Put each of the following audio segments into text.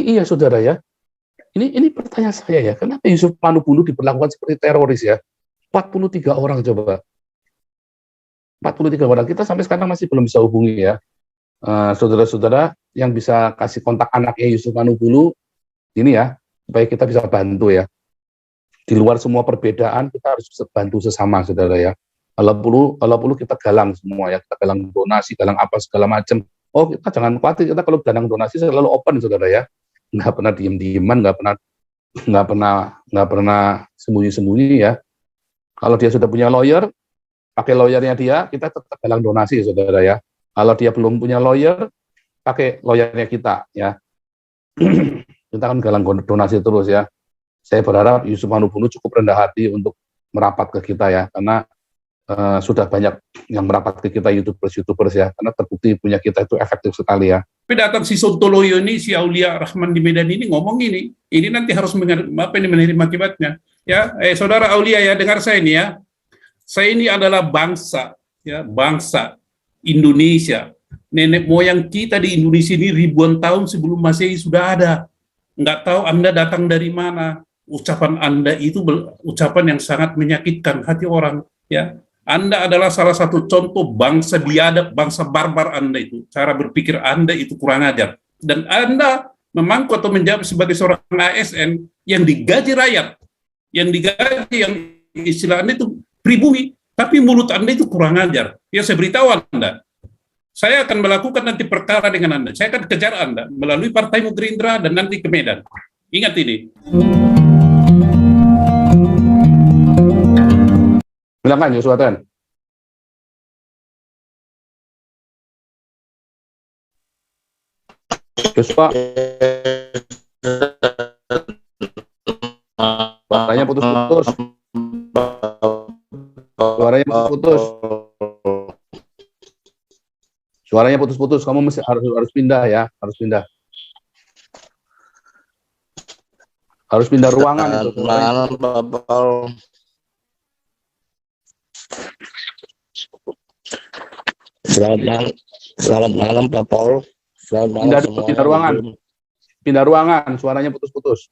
Tapi iya saudara ya, ini pertanyaan saya ya, kenapa Yusuf Manubulu diperlakukan seperti teroris ya? 43 orang coba. 43 orang. Kita sampai sekarang masih belum bisa hubungi ya. Saudara-saudara yang bisa kasih kontak anaknya Yusuf Manubulu, ini ya, supaya kita bisa bantu ya. Di luar semua perbedaan, kita harus bantu sesama, saudara ya. Kalau perlu kita galang semua ya, kita galang donasi, galang apa segala macam. Oh, kita jangan khawatir, kita kalau galang donasi selalu open, saudara ya. Nggak pernah diem-dieman, nggak pernah sembunyi-sembunyi ya. Kalau dia sudah punya lawyer, pakai lawyernya dia, kita tetap galang donasi, saudara ya. Kalau dia belum punya lawyer, pakai lawyernya kita ya. Kita akan galang donasi terus ya. Saya berharap Yusuf Manubulu cukup rendah hati untuk merapat ke kita ya, karena sudah banyak yang merapat ke kita YouTubers ya, karena terbukti punya kita itu efektif sekali ya. Tapi datang si Sontoloyo ini, si Aulia Rahman di Medan ini ngomong ini nanti harus menerima akibatnya. Ya, saudara Aulia ya, dengar saya ini ya. Saya ini adalah bangsa, ya, bangsa Indonesia. Nenek moyang kita di Indonesia ini ribuan tahun sebelum Masehi sudah ada. Nggak tahu Anda datang dari mana. Ucapan Anda itu ucapan yang sangat menyakitkan hati orang. Ya, Anda adalah salah satu contoh bangsa biadab, bangsa barbar Anda itu. Cara berpikir Anda itu kurang ajar. Dan Anda memangku atau menjawab sebagai seorang ASN yang digaji rakyat, yang digaji, yang istilah Anda itu pribumi, tapi mulut Anda itu kurang ajar. Ya, saya beritahu Anda, saya akan melakukan nanti perkara dengan Anda. Saya akan kejar Anda melalui Partai Gerindra dan nanti ke Medan. Ingat ini. Silakan Yosua Ten. Yosua. Suaranya putus-putus. Suaranya putus-putus. Suaranya putus-putus. Kamu mesti harus pindah ya, harus pindah. Harus pindah ruangan itu. Selamat malam Pak Paul. Selamat malam pindah ruangan. Pindah ruangan, suaranya putus-putus.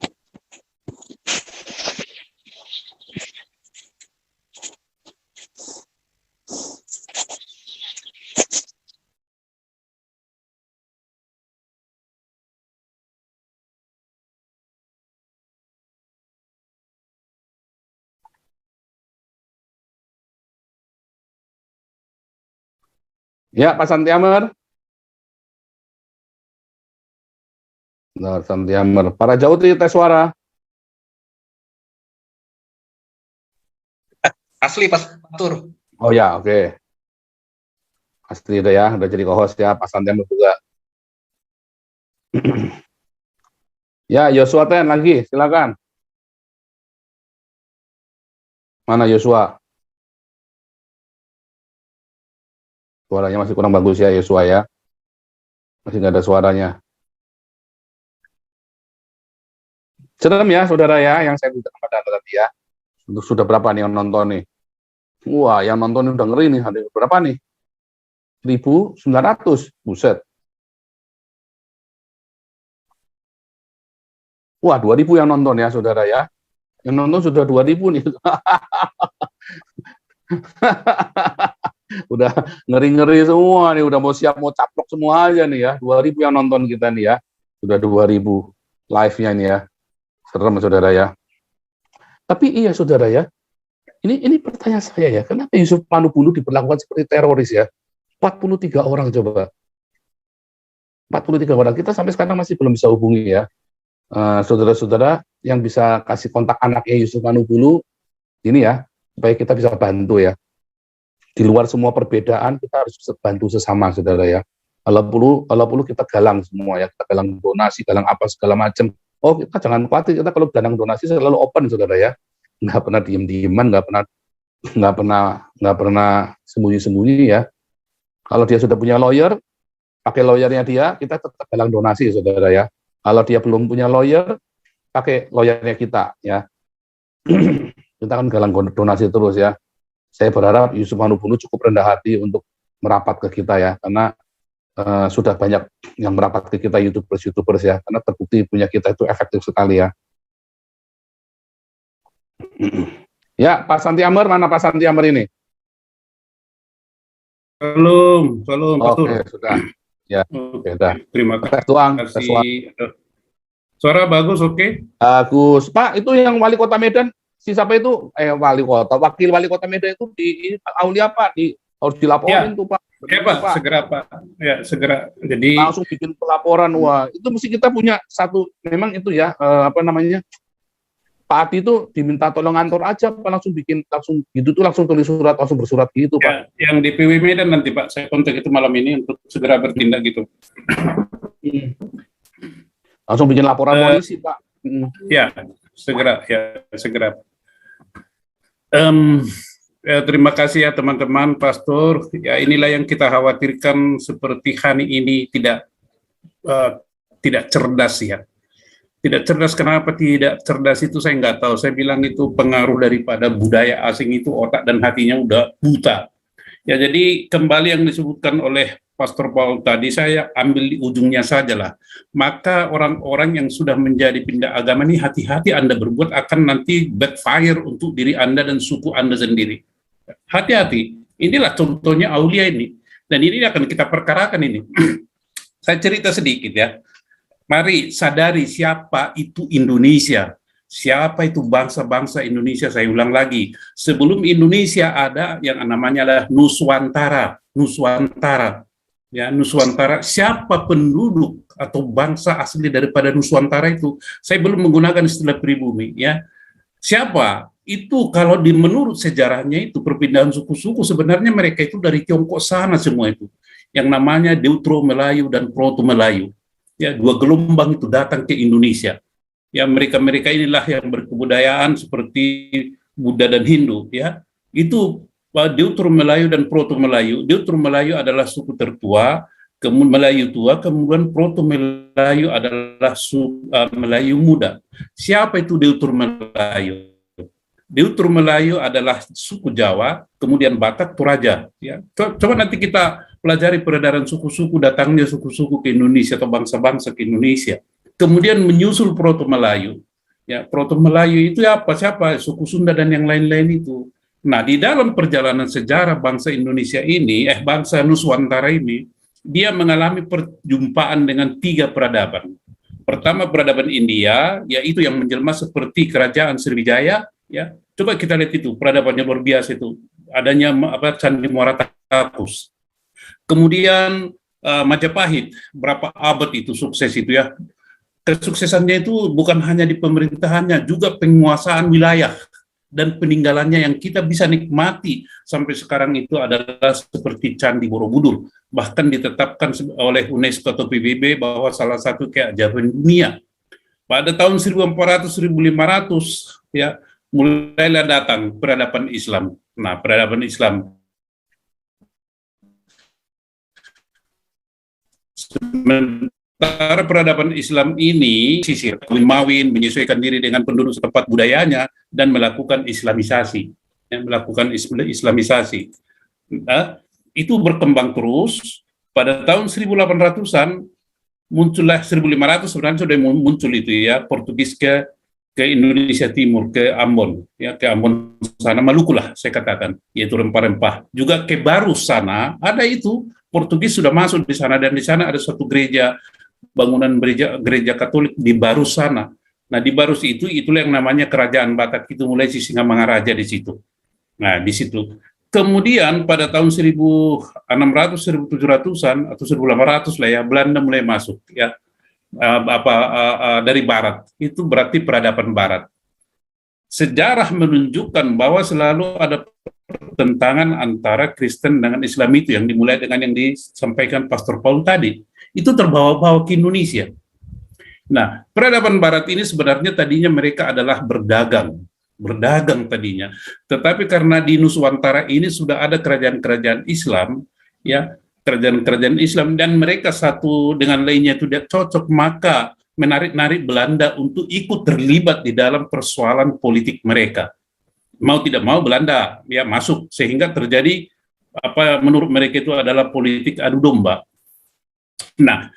Ya, Pak Santiamer. Nah, Santiamer. Para jauh tes suara. Asli Pak Tur. Oh ya, oke. Asli udah ya, udah jadi co-host ya, Pak Santiamer juga. Ya, Yosua Ten lagi, silakan. Mana Yosua? Suaranya masih kurang bagus ya, Yosua ya. Masih nggak ada suaranya. Serem ya, saudara ya, yang saya bilang pada Anda tadi ya. Sudah berapa nih yang nonton nih? Wah, yang nonton udah ngeri nih. Ada berapa nih? 1.900, buset. Wah, 2.000 yang nonton ya, saudara ya. Yang nonton sudah 2.000 nih. Udah ngeri-ngeri semua nih, udah mau siap mau caplok semua aja nih ya. 2.000 yang nonton kita nih ya. Sudah 2.000 live-nya nih ya. Serem saudara ya. Tapi iya saudara ya, ini pertanyaan saya ya, kenapa Yusuf Manubulu diperlakukan seperti teroris ya? 43 orang coba. 43 orang. Kita sampai sekarang masih belum bisa hubungi ya. Saudara-saudara yang bisa kasih kontak anaknya Yusuf Manubulu, ini ya, supaya kita bisa bantu ya. Di luar semua perbedaan, kita harus bantu sesama, saudara ya. Kalau perlu kita galang semua ya, kita galang donasi, galang apa segala macam. Oh, kita jangan khawatir, kita kalau galang donasi selalu open, saudara ya. Nggak pernah diem-dieman, nggak pernah sembunyi-sembunyi ya. Kalau dia sudah punya lawyer, pakai lawyernya dia, kita tetap galang donasi, saudara ya. Kalau dia belum punya lawyer, pakai lawyernya kita ya. Kita akan galang donasi terus ya. Saya berharap Yusuf Manubulu cukup rendah hati untuk merapat ke kita ya, karena sudah banyak yang merapat ke kita YouTubers ya, karena terbukti punya kita itu efektif sekali ya. Ya, Pak Santi Amar, mana Pak Santi Amar ini? Salam, Pastor. Oke, sudah. Ya, sudah. Terima Tes doang. kasih. Suara bagus, oke? Bagus. Pak, itu yang wali kota Medan, si siapa itu? Wakil wali kota Medan itu di Aulia Pak, harus dilaporin tuh Pak. Ya Pak, segera Pak. Ya, segera. Jadi langsung bikin pelaporan. Wah, itu mesti kita punya satu, memang itu ya, Pak Adi itu diminta tolong kantor aja, Pak, langsung tulis surat, langsung bersurat gitu, Pak. Ya, yang di PW Medan nanti Pak, saya kontak itu malam ini untuk segera bertindak gitu. Langsung bikin laporan polisi, Pak. Ya, segera. Ya, terima kasih ya teman-teman, Pastor. Ya, inilah yang kita khawatirkan seperti Hani ini tidak cerdas ya. Tidak cerdas, kenapa tidak cerdas itu saya nggak tahu. Saya bilang itu pengaruh daripada budaya asing itu, otak dan hatinya udah buta. Ya, jadi kembali yang disebutkan oleh Pastor Paul tadi, saya ambil di ujungnya sajalah. Maka orang-orang yang sudah menjadi pindah agama ini, hati-hati Anda berbuat, akan nanti backfire untuk diri Anda dan suku Anda sendiri. Hati-hati. Inilah contohnya Aulia ini. Dan ini akan kita perkarakan ini. Saya cerita sedikit ya. Mari sadari siapa itu Indonesia. Siapa itu bangsa-bangsa Indonesia. Saya ulang lagi. Sebelum Indonesia ada yang namanya adalah Nuswantara. Ya, Nuswantara, siapa penduduk atau bangsa asli daripada Nuswantara itu? Saya belum menggunakan istilah pribumi, ya. Siapa? Itu kalau menurut sejarahnya itu perpindahan suku-suku, sebenarnya mereka itu dari Tiongkok sana semua itu. Yang namanya Deutero-Melayu dan Proto-Melayu. Ya, dua gelombang itu datang ke Indonesia. Ya, mereka-mereka inilah yang berkebudayaan seperti Buddha dan Hindu, ya. Itu Deutero-Melayu dan Proto-Melayu. Deutero-Melayu adalah suku tertua, kemudian Melayu tua, kemudian Proto-Melayu adalah suku Melayu muda. Siapa itu Deutero-Melayu? Deutero-Melayu adalah suku Jawa, kemudian Batak, Toraja. Ya. Coba nanti kita pelajari peredaran suku-suku, datangnya suku-suku ke Indonesia atau bangsa-bangsa ke Indonesia. Kemudian menyusul Proto-Melayu. Ya, Proto-Melayu itu apa? Siapa? Suku Sunda dan yang lain-lain itu. Nah, di dalam perjalanan sejarah bangsa Indonesia ini, bangsa Nuswantara ini, dia mengalami perjumpaan dengan 3 peradaban. Pertama, peradaban India, yaitu yang menjelma seperti kerajaan Sriwijaya, ya. Coba kita lihat itu, peradabannya luar biasa itu. Adanya Candi Muara Takus. Kemudian Majapahit, berapa abad itu sukses itu ya. Kesuksesannya itu bukan hanya di pemerintahannya, juga penguasaan wilayah. Dan peninggalannya yang kita bisa nikmati sampai sekarang itu adalah seperti Candi Borobudur, bahkan ditetapkan oleh UNESCO atau PBB bahwa salah satu keajaiban dunia. Pada tahun 1400-1500 ya mulailah datang peradaban Islam. Nah, peradaban Islam sementara peradaban Islam ini sisir, mawin, menyesuaikan diri dengan penduduk setempat budayanya dan melakukan Islamisasi, Islamisasi. Nah, itu berkembang terus. Pada tahun 1800-an muncullah 1500 sebenarnya sudah muncul itu ya, Portugis ke Indonesia Timur, ke Ambon, ya ke Ambon sana, Maluku lah saya katakan, yaitu rempah-rempah. Juga ke Barus sana ada itu, Portugis sudah masuk di sana, dan di sana ada suatu gereja, bangunan gereja Katolik di Barus sana. Nah, di Barus itulah yang namanya Kerajaan Batak, itu mulai Sisingamangaraja di situ. Nah, di situ. Kemudian pada tahun 1600, 1700-an atau 1800 lah ya, Belanda mulai masuk ya. Dari barat, itu berarti peradaban barat. Sejarah menunjukkan bahwa selalu ada pertentangan antara Kristen dengan Islam itu, yang dimulai dengan yang disampaikan Pastor Paul tadi, itu terbawa-bawa ke Indonesia. Nah, peradaban barat ini sebenarnya tadinya mereka adalah berdagang tadinya, tetapi karena di Nuswantara ini sudah ada kerajaan-kerajaan Islam, ya, kerajaan-kerajaan Islam, dan mereka satu dengan lainnya itu tidak cocok, maka menarik-narik Belanda untuk ikut terlibat di dalam persoalan politik mereka. Mau tidak mau Belanda ya masuk, sehingga terjadi apa menurut mereka itu adalah politik adu domba. Nah,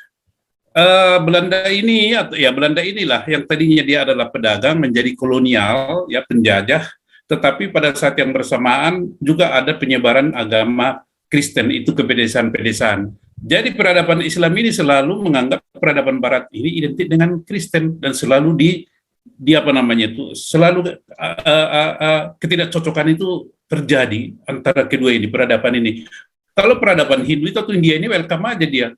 Belanda ini atau ya Belanda inilah yang tadinya dia adalah pedagang menjadi kolonial ya penjajah, tetapi pada saat yang bersamaan juga ada penyebaran agama Kristen itu ke pedesaan-pedesaan. Jadi peradaban Islam ini selalu menganggap peradaban Barat ini identik dengan Kristen dan selalu di apa namanya itu selalu ketidakcocokan itu terjadi antara kedua ini peradaban ini. Kalau peradaban Hindu itu atau India ini welcome aja dia.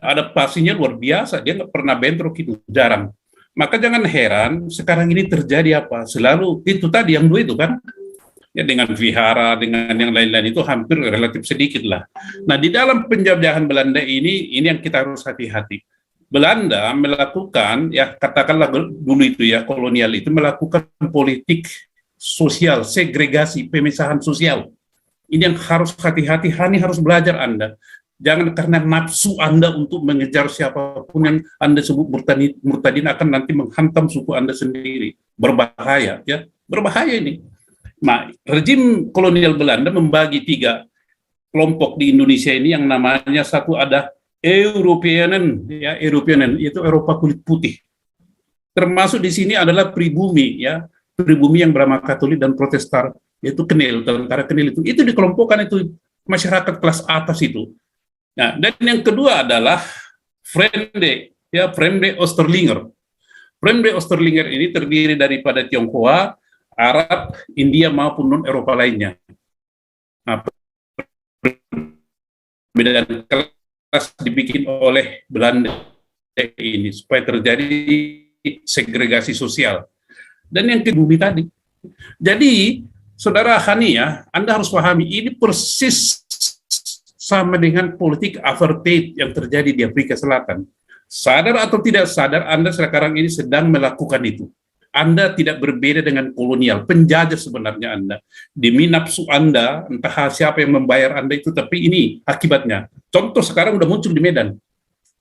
Adaptasinya luar biasa, dia nggak pernah bentrok itu, jarang. Maka jangan heran sekarang ini terjadi apa, selalu itu tadi yang dua itu kan, ya dengan vihara, dengan yang lain-lain itu hampir relatif sedikit lah. Nah di dalam penjajahan Belanda ini yang kita harus hati-hati. Belanda melakukan, ya katakanlah dulu itu ya, kolonial itu melakukan politik sosial, segregasi, pemisahan sosial. Ini yang harus hati-hati, Hani harus belajar Anda. Jangan karena nafsu Anda untuk mengejar siapapun yang Anda sebut murtadin akan nanti menghantam suku Anda sendiri. Berbahaya, ya. Berbahaya ini. Nah, rejim kolonial Belanda membagi 3 kelompok di Indonesia ini yang namanya satu ada Europeanen, ya, Europeanen, itu Eropa kulit putih. Termasuk di sini adalah pribumi, ya. Pribumi yang beragama Katolik dan Protestan, yaitu Kenil, tentara Kenil itu dikelompokkan itu masyarakat kelas atas itu. Nah, dan yang kedua adalah Fremde, ya Fremde Oosterlinger. Fremde Oosterlinger ini terdiri daripada Tionghoa, Arab, India maupun non-Eropa lainnya. Nah, perbedaan kelas dibikin oleh Belanda ini supaya terjadi segregasi sosial. Dan yang kedua tadi. Jadi, Saudara Hani ya, Anda harus pahami ini persis sama dengan politik apartheid yang terjadi di Afrika Selatan. Sadar atau tidak sadar, Anda sekarang ini sedang melakukan itu. Anda tidak berbeda dengan kolonial, penjajah sebenarnya Anda. Demi nafsu Anda, entah siapa yang membayar Anda itu, tapi ini akibatnya. Contoh sekarang udah muncul di Medan.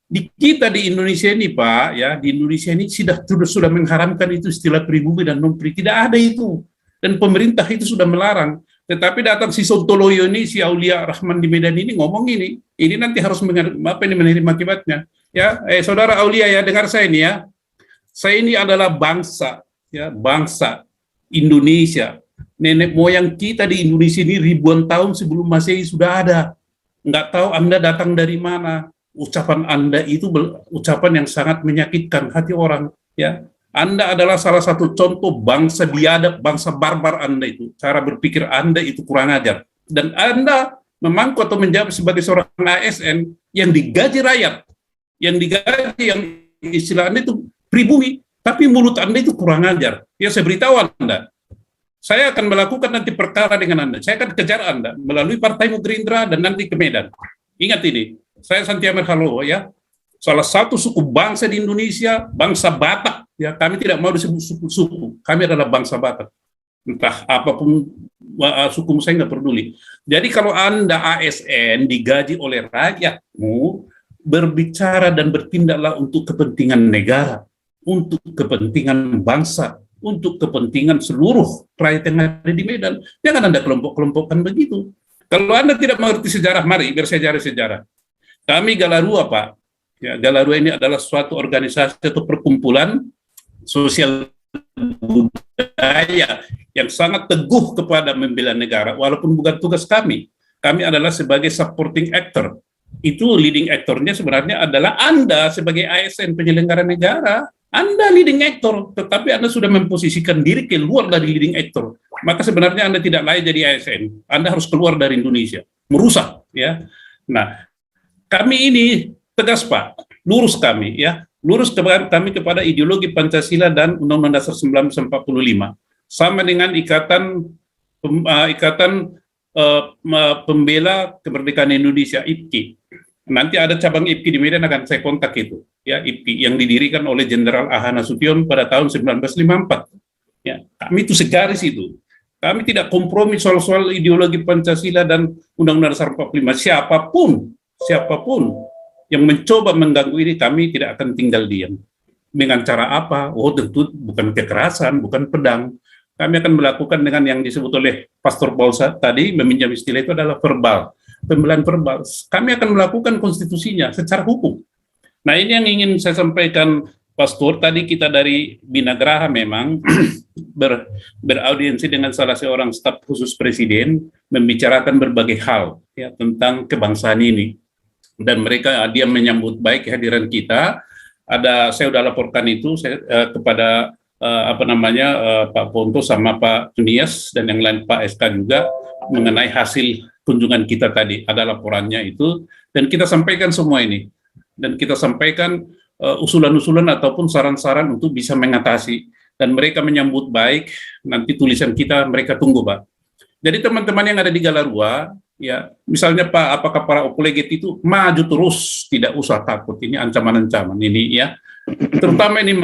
Di kita di Indonesia ini Pak, ya di Indonesia ini sudah mengharamkan itu istilah pribumi dan non-pri, tidak ada itu. Dan pemerintah itu sudah melarang. Tetapi datang si Sontoloyo ini, si Aulia Rahman di Medan ini ngomong ini nanti harus menerima akibatnya. Ya, saudara Aulia ya, dengar saya ini ya. Saya ini adalah bangsa, ya bangsa Indonesia. Nenek moyang kita di Indonesia ini ribuan tahun sebelum Masehi sudah ada. Nggak tahu Anda datang dari mana. Ucapan Anda itu ucapan yang sangat menyakitkan hati orang. Ya. Anda adalah salah satu contoh bangsa biadab, bangsa barbar Anda itu. Cara berpikir Anda itu kurang ajar. Dan Anda memangku atau menjawab sebagai seorang ASN yang digaji rakyat. Yang digaji, yang istilah Anda itu pribumi. Tapi mulut Anda itu kurang ajar. Ya saya beritahu Anda. Saya akan melakukan nanti perkara dengan Anda. Saya akan kejar Anda melalui Partai Gerindra dan nanti ke Medan. Ingat ini. Saya Santi Amer Halowo ya. Salah satu suku bangsa di Indonesia, bangsa Batak. Ya, kami tidak mau disebut suku-suku. Kami adalah bangsa Batak. Entah apapun suku saya nggak peduli. Jadi kalau Anda ASN digaji oleh rakyatmu, berbicara dan bertindaklah untuk kepentingan negara, untuk kepentingan bangsa, untuk kepentingan seluruh rakyat yang ada di Medan. Jangan Anda kelompok-kelompokkan begitu. Kalau Anda tidak mengerti sejarah, mari bersejarah sejarah. Kami Galarua, Pak. Ya, Galarua ini adalah suatu organisasi atau perkumpulan sosial budaya yang sangat teguh kepada membela negara, walaupun bukan tugas kami. Kami adalah sebagai supporting actor. Itu leading actornya sebenarnya adalah Anda sebagai ASN penyelenggara negara. Anda leading actor, tetapi Anda sudah memposisikan diri keluar dari leading actor. Maka sebenarnya Anda tidak layak jadi ASN. Anda harus keluar dari Indonesia, merusak. Ya. Nah, kami ini tegas Pak, lurus kami ya, lurus kami kepada ideologi Pancasila dan Undang-Undang Dasar 1945, sama dengan ikatan pembela kemerdekaan Indonesia (IPKI). Nanti ada cabang IPKI di Medan akan saya kontak itu, ya IPKI yang didirikan oleh Jenderal A.H. Nasution pada tahun 1954. Ya, kami itu segaris itu. Kami tidak kompromi soal ideologi Pancasila dan Undang-Undang Dasar 45. Siapapun yang mencoba mengganggu ini, kami tidak akan tinggal diam. Dengan cara apa? Oh, tentu bukan kekerasan, bukan pedang. Kami akan melakukan dengan yang disebut oleh Pastor Paul tadi, meminjam istilah itu adalah verbal. pembelaan verbal. Kami akan melakukan konstitusinya secara hukum. Nah, ini yang ingin saya sampaikan, Pastor. Tadi kita dari Binagraha memang beraudiensi dengan salah seorang staf khusus Presiden, membicarakan berbagai hal ya tentang kebangsaan ini. Dan dia menyambut baik kehadiran kita. Saya sudah laporkan itu kepada Pak Ponto sama Pak Junias dan yang lain, Pak SK juga, mengenai hasil kunjungan kita tadi. Ada laporannya itu, dan kita sampaikan semua ini. Dan kita sampaikan usulan-usulan ataupun saran-saran untuk bisa mengatasi, dan mereka menyambut baik. Nanti tulisan kita mereka tunggu, Pak. Jadi teman-teman yang ada di Galarua, ya misalnya Pak, apakah para opoleget itu maju terus, tidak usah takut, ini ancaman-ancaman ini ya. Terutama ini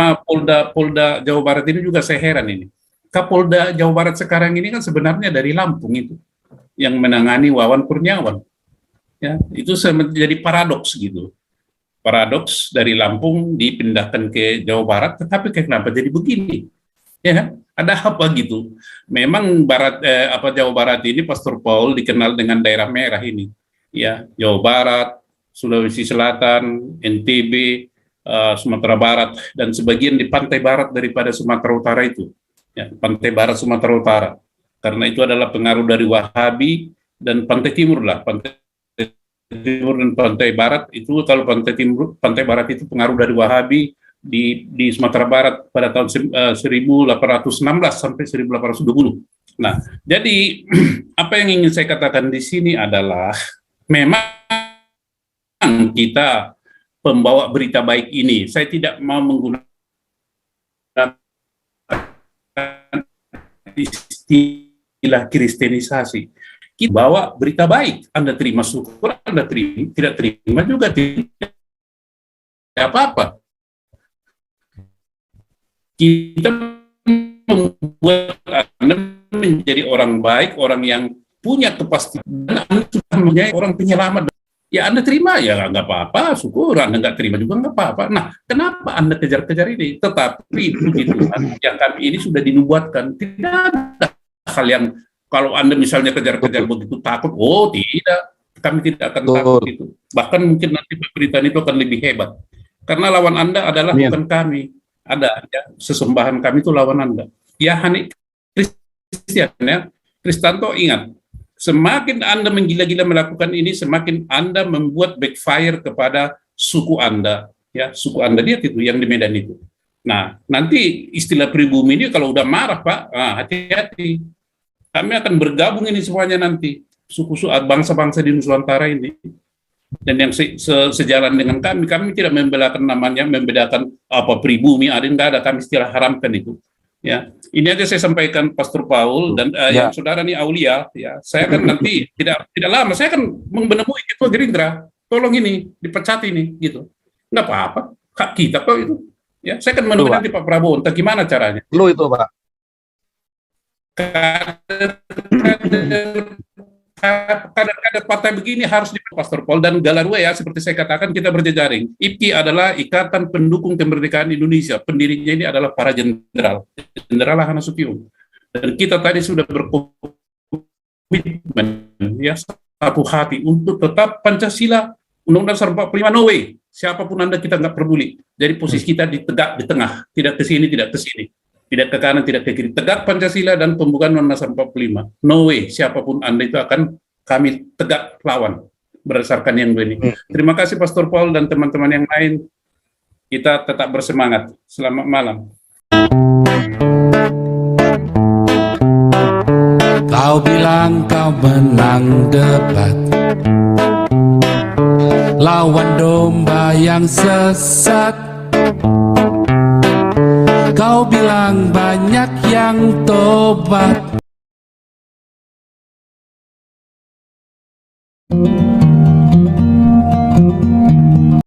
Polda Jawa Barat ini juga saya heran ini. Kapolda Jawa Barat sekarang ini kan sebenarnya dari Lampung itu, yang menangani Wawan Kurniawan. Ya, itu menjadi paradoks gitu. Paradoks dari Lampung dipindahkan ke Jawa Barat, tetapi kenapa jadi begini? Ya, ada apa gitu? Memang Jawa Barat ini, Pastor Paul, dikenal dengan daerah merah ini. Ya, Jawa Barat, Sulawesi Selatan, NTB, Sumatera Barat, dan sebagian di pantai barat daripada Sumatera Utara itu. Ya, pantai barat Sumatera Utara. Karena itu adalah pengaruh dari Wahabi, dan pantai timur lah, pantai timur dan pantai barat itu, kalau pantai barat itu pengaruh dari Wahabi di Sumatera Barat pada tahun 1816 sampai 1820. Nah, jadi apa yang ingin saya katakan di sini adalah memang kita pembawa berita baik ini. Saya tidak mau menggunakan istilah kristenisasi. Kita bawa berita baik, Anda terima syukur, Anda terima, tidak terima juga tidak apa-apa. Kita membuat Anda menjadi orang baik, orang yang punya kepastian, dan Anda sudah menjadi orang penyelamat. Ya Anda terima, ya nggak apa-apa, syukur. Anda nggak terima juga nggak apa-apa. Nah, kenapa Anda kejar-kejar ini? Tetapi puji Tuhan, yang kami ini sudah dinubuatkan, tidak ada hal yang kalau Anda misalnya kejar-kejar begitu takut, oh tidak, kami tidak akan takut itu. Bahkan mungkin nanti pemberitaan itu akan lebih hebat. Karena lawan Anda adalah bukan kami. Ada ya, sesembahan kami itu lawan Anda. Ya, Kristian ya, Kristanto ingat, semakin Anda menggila-gila melakukan ini, semakin Anda membuat backfire kepada suku Anda. Ya, suku Anda lihat itu yang di Medan itu. Nah, nanti istilah pribumi ini kalau udah marah, Pak, hati-hati. Kami akan bergabung ini semuanya nanti, suku-suku bangsa-bangsa di Nusantara ini. Dan yang sejalan dengan kami tidak membedakan apa pribumi, ada nggak ada, kami istilah haramkan itu. Ya, ini aja saya sampaikan, Pastor Paul, dan yang saudara nih Aulia, ya, saya akan nanti tidak lama, saya akan menemui Ketua Gerindra, tolong ini dipecat ini, gitu. Nggak apa-apa, hak kita kok itu. Ya, saya akan menemui nanti Pak Prabowo, entah gimana caranya. Lu itu Pak. Kader-kader partai begini harus di Pastor Paul dan Galarua ya, seperti saya katakan kita berjejaring. IPKI adalah Ikatan Pendukung Kemerdekaan Indonesia. Pendirinya ini adalah para jenderal Ahana Sutiyung. Dan kita tadi sudah berkomitmen ya, satu hati untuk tetap Pancasila, Undang-Undang 45, no way. Siapapun Anda kita nggak peduli. Jadi posisi kita di tengah, tidak ke sini, tidak ke sini. Tidak ke kanan, tidak ke kiri. Tegak Pancasila dan pembukaan Undang-Undang 45. No way, siapapun Anda itu akan kami tegak lawan berdasarkan yang ini. Terima kasih Pastor Paul dan teman-teman yang lain. Kita tetap bersemangat. Selamat malam. Kau bilang kau menang debat, lawan domba yang sesat. Kau bilang banyak yang tobat,